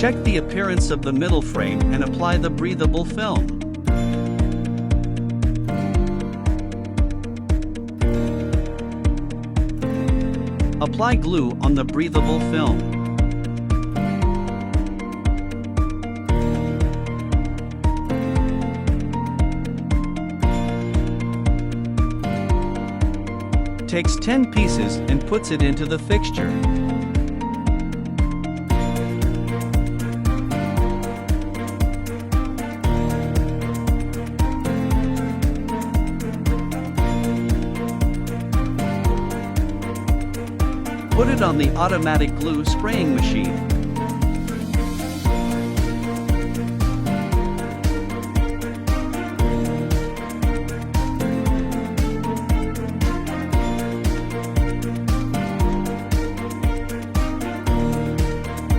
Check the appearance of the middle frame and apply the breathable film. Apply glue on the breathable film. Takes 10 pieces and puts it into the fixture. Put it on the automatic glue spraying machine.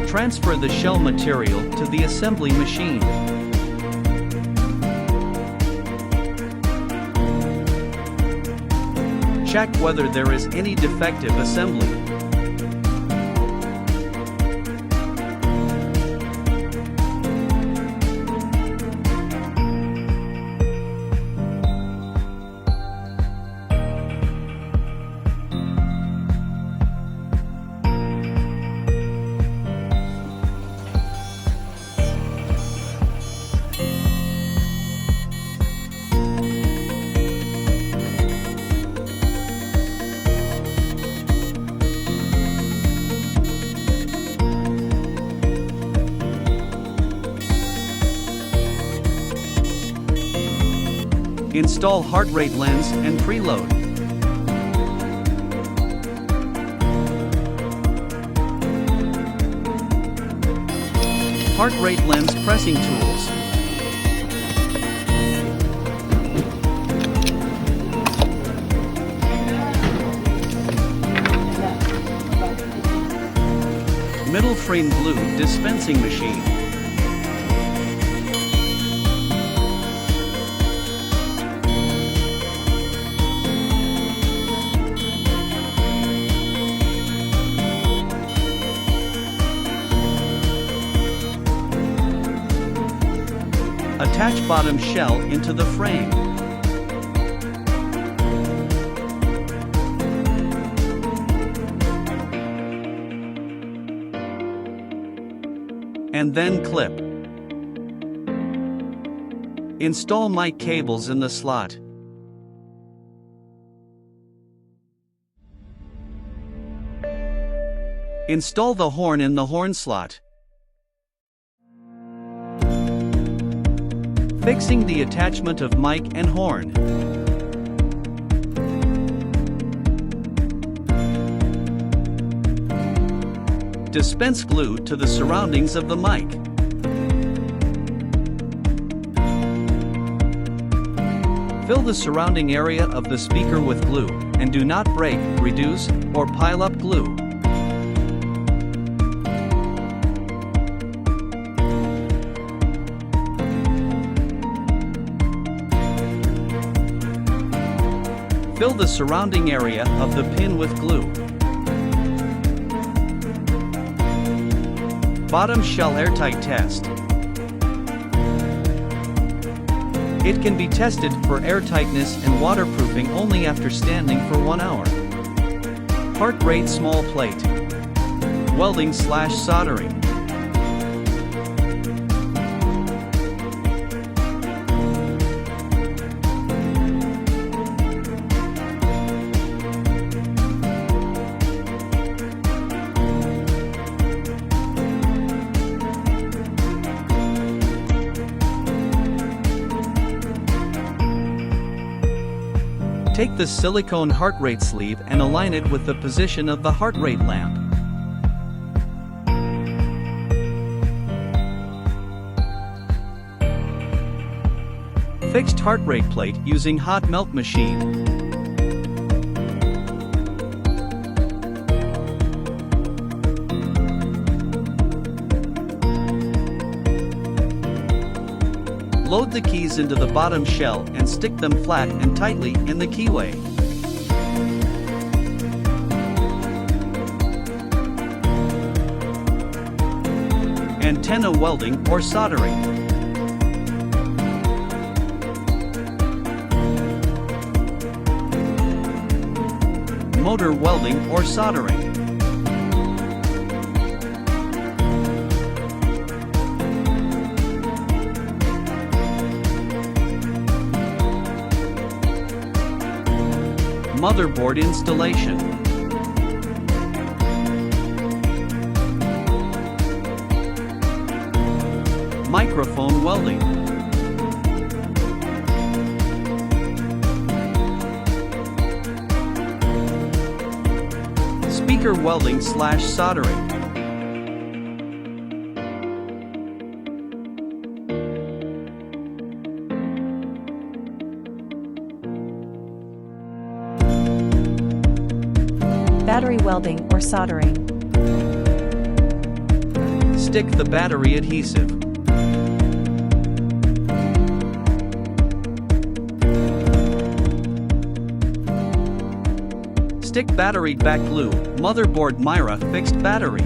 Transfer the shell material to the assembly machine. Check whether there is any defective assembly. Install heart rate lens and preload. Heart rate lens pressing tools. Middle frame glue dispensing machine. Attach bottom shell into the frame. And then clip. Install mic cables in the slot. Install the horn in the horn slot. Fixing the attachment of mic and horn. Dispense glue to the surroundings of the mic. Fill the surrounding area of the speaker with glue, and do not break, reduce, or pile up glue. Fill the surrounding area of the pin with glue. Bottom shell airtight test. It can be tested for airtightness and waterproofing only after standing for 1 hour. Heart rate small plate. Welding/soldering. Take the silicone heart rate sleeve and align it with the position of the heart rate lamp. Fixed heart rate plate using hot melt machine. Load the keys into the bottom shell and stick them flat and tightly in the keyway. Antenna welding or soldering. Motor welding or soldering. Motherboard installation. Microphone welding. Speaker welding / soldering. Battery welding or soldering. Stick the battery adhesive. Stick battery back glue, motherboard Myra fixed battery.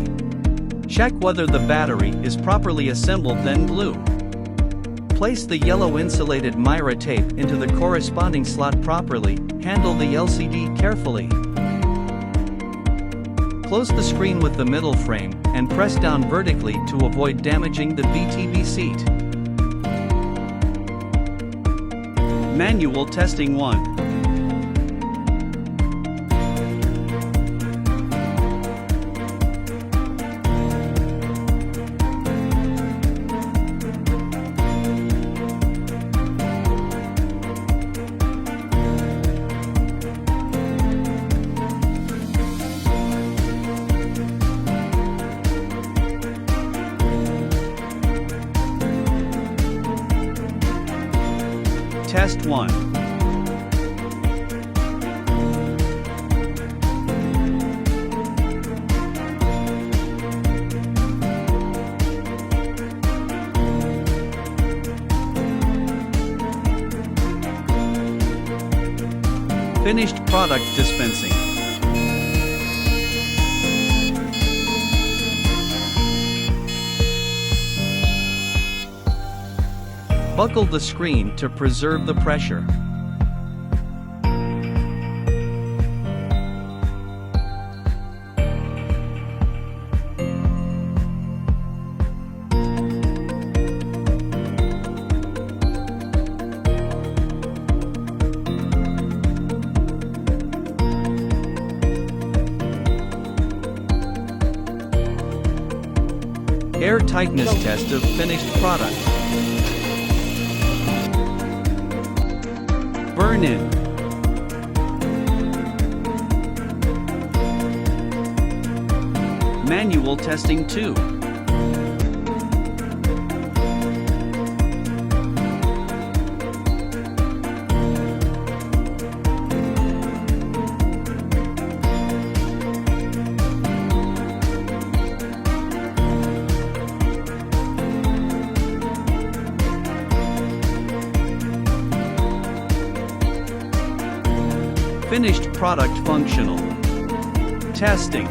Check whether the battery is properly assembled, then glue. Place the yellow insulated Myra tape into the corresponding slot properly, handle the LCD carefully. Close the screen with the middle frame, and press down vertically to avoid damaging the BTV seat. Manual testing 1. Test 1. Finished product dispensing. Buckle the screen to preserve the pressure. Air tightness test of finished product. Burn-in. Manual testing 2. Finished product functional. Testing.